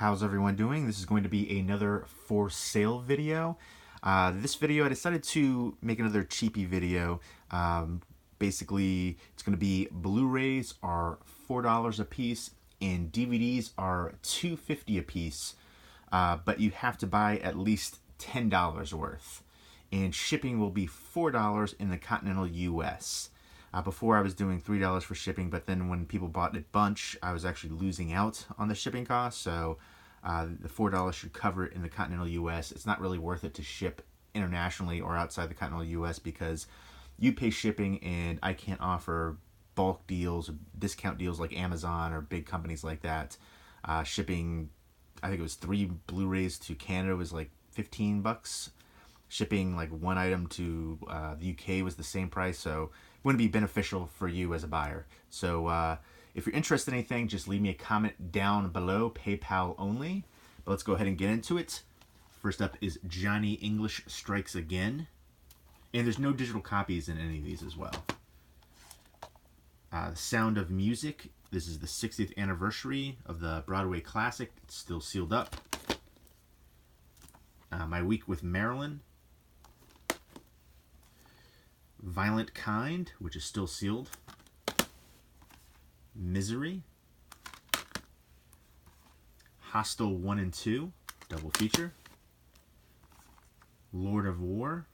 How's everyone doing? This is going to be another for sale video. This video I decided to make another cheapy video. Basically, it's going to be Blu-rays are $4 a piece and DVDs are $2.50 a piece. But you have to buy at least $10 worth. And shipping will be $4 in the continental US. Before I was doing $3 for shipping, but then when people bought a bunch, I was actually losing out on the shipping costs. So the $4 should cover it in the continental US. It's not really worth it to ship internationally or outside the continental US because you pay shipping and I can't offer bulk deals or discount deals like Amazon or big companies like that. Shipping, I think it was 3 Blu-rays to Canada was like $15. Shipping like one item to the UK was the same price, so it wouldn't be beneficial for you as a buyer. So if you're interested in anything, just leave me a comment down below, PayPal only. But let's go ahead and get into it. First up is Johnny English Strikes Again. And there's no digital copies in any of these as well. The Sound of Music. This is the 60th anniversary of the Broadway classic. It's still sealed up. My Week with Marilyn. Violent Kind, which is still sealed. Misery. Hostel 1 and 2, double feature. Lord of War.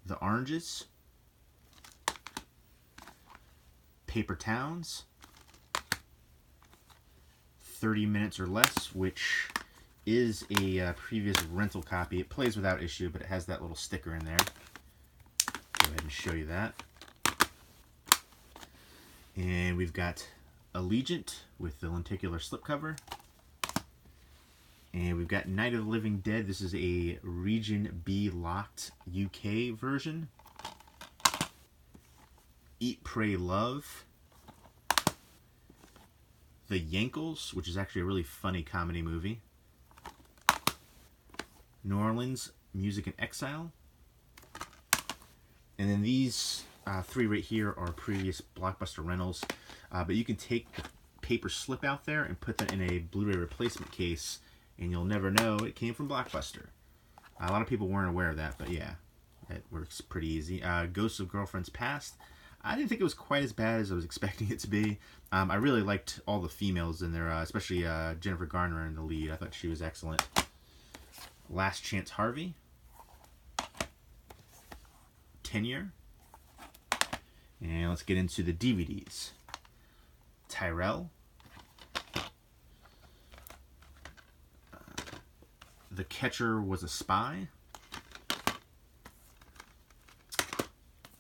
The Oranges. Paper Towns. 30 Minutes or Less, which is a previous rental copy. It plays without issue, but it has that little sticker in there. Go ahead and show you that. And we've got Allegiant with the lenticular slipcover. And we've got Night of the Living Dead. This is a Region B locked UK version. Eat, Pray, Love. The Yankles, which is actually a really funny comedy movie. New Orleans, Music in Exile. And then these 3 right here are previous Blockbuster rentals. But you can take the paper slip out there and put that in a Blu-ray replacement case, and you'll never know it came from Blockbuster. A lot of people weren't aware of that, but yeah, it works pretty easy. Ghosts of Girlfriends Past. I didn't think it was quite as bad as I was expecting it to be. I really liked all the females in there, especially Jennifer Garner in the lead. I thought she was excellent. Last Chance Harvey. Tenure. And let's get into the DVDs. Tyrell. The Catcher Was a Spy.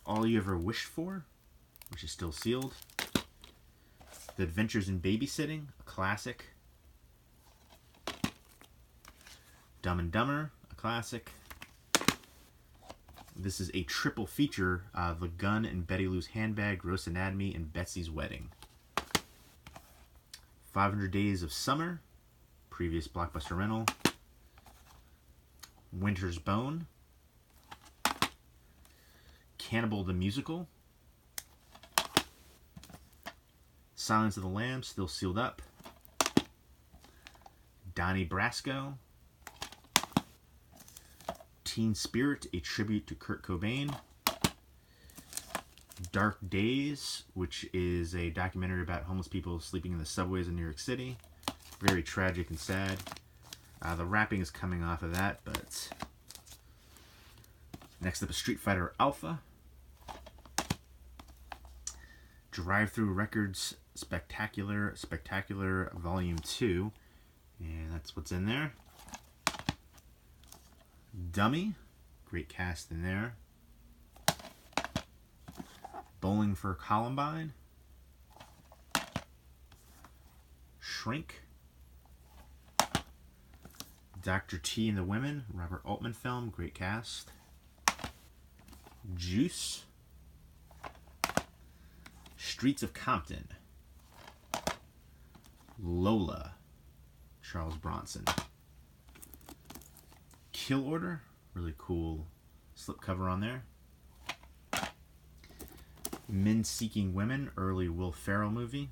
All You Ever Wished For, which is still sealed. The Adventures in Babysitting, a classic. Dumb and Dumber, a classic. This is a triple feature, The Gun and Betty Lou's Handbag, Gross Anatomy, and Betsy's Wedding. 500 Days of Summer, previous Blockbuster rental. Winter's Bone. Cannibal the Musical. Silence of the Lambs, still sealed up. Donnie Brasco. Teen Spirit, a tribute to Kurt Cobain. Dark Days, which is a documentary about homeless people sleeping in the subways in New York City. Very tragic and sad. The wrapping is coming off of that, but next up is Street Fighter Alpha. Drive-Thru Records Spectacular Volume 2, and that's what's in there. Dummy, great cast in there. Bowling for Columbine. Shrink. Dr. T and the Women, Robert Altman film, great cast. Juice. Streets of Compton. Lola, Charles Bronson. Kill Order, really cool slipcover on there. Men Seeking Women, early Will Ferrell movie.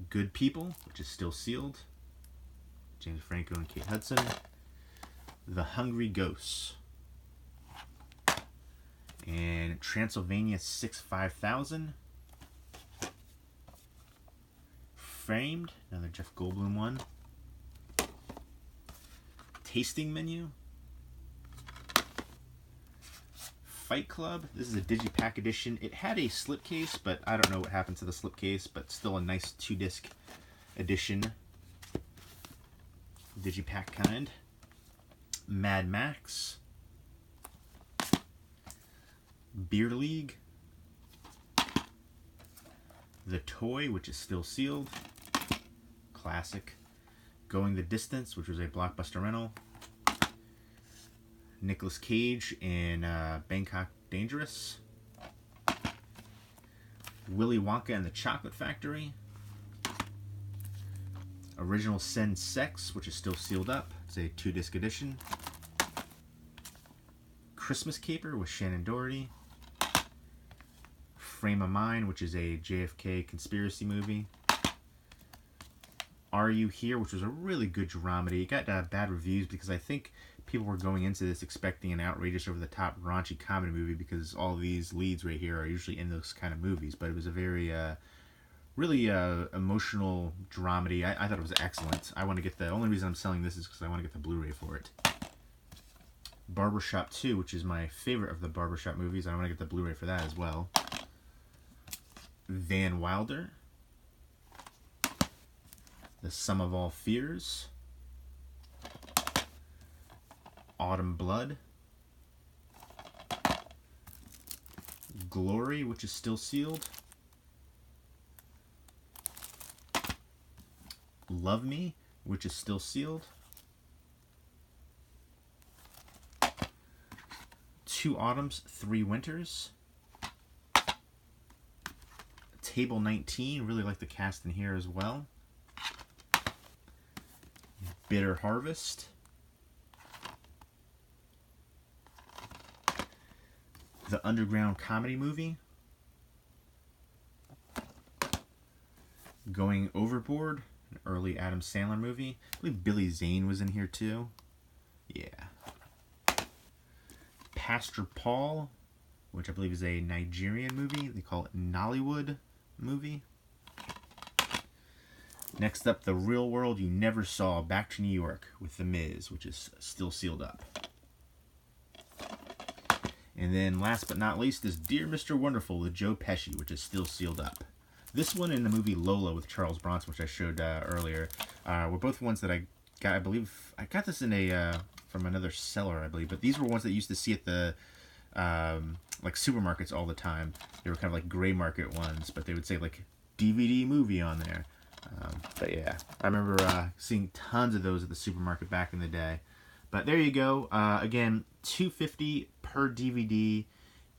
Good People, which is still sealed. James Franco and Kate Hudson. The Hungry Ghosts. And Transylvania 65000. Framed, another Jeff Goldblum one. Tasting Menu. Fight Club. This is a Digipack edition. It had a slipcase, but I don't know what happened to the slipcase, but still a nice 2-disc edition. Digipack kind. Mad Max. Beer League. The Toy, which is still sealed. Classic. Going the Distance, which was a Blockbuster rental. Nicolas Cage in Bangkok Dangerous. Willy Wonka and the Chocolate Factory. Original Sin Sex, which is still sealed up. It's a 2-disc edition. Christmas Caper with Shannon Doherty. Frame of Mind, which is a JFK conspiracy movie. Are You Here, which was a really good dramedy. It got bad reviews because I think people were going into this expecting an outrageous, over-the-top, raunchy comedy movie because all these leads right here are usually in those kind of movies. But it was a very, really emotional dramedy. I thought it was excellent. I want to get the only reason I'm selling this is because I want to get the Blu-ray for it. Barbershop 2, which is my favorite of the Barbershop movies. I want to get the Blu-ray for that as well. Van Wilder. The Sum of All Fears. Autumn Blood. Glory, which is still sealed. Love Me, which is still sealed. Two Autumns, Three Winters. Table 19, really like the cast in here as well. Bitter Harvest. The Underground Comedy Movie. Going Overboard, an early Adam Sandler movie. I believe Billy Zane was in here too. Yeah. Pastor Paul, which I believe is a Nigerian movie. They call it Nollywood movie. Next up, The Real World You Never Saw, Back to New York with The Miz, which is still sealed up. And then last but not least is Dear Mr. Wonderful with Joe Pesci, which is still sealed up. This one and the movie Lola with Charles Bronson, which I showed earlier, were both ones that I got. I believe I got this in a from another seller, I believe. But these were ones that I used to see at the like supermarkets all the time. They were kind of like gray market ones, but they would say like DVD movie on there. But yeah, I remember seeing tons of those at the supermarket back in the day. But there you go. Again, $2.50 per DVD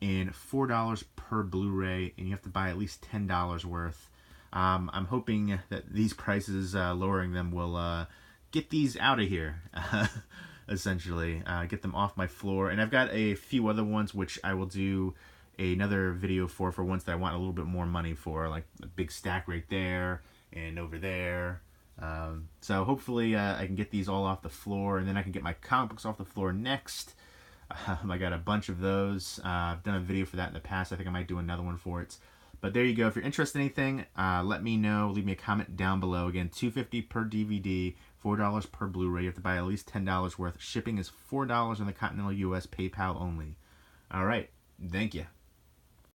and $4 per Blu-ray, and you have to buy at least $10 worth. I'm hoping that these prices, lowering them, will get these out of here, essentially. Get them off my floor. And I've got a few other ones which I will do another video for ones that I want a little bit more money for, like a big stack right there and over there. So hopefully I can get these all off the floor, and then I can get my comic books off the floor next. I got a bunch of those. I've done a video for that in the past. I think I might do another one for it. But there you go. If you're interested in anything, let me know. Leave me a comment down below. Again, $2.50 per DVD, $4 per Blu-ray. You have to buy at least $10 worth. Shipping is $4 in the continental U.S., PayPal only. All right. Thank you.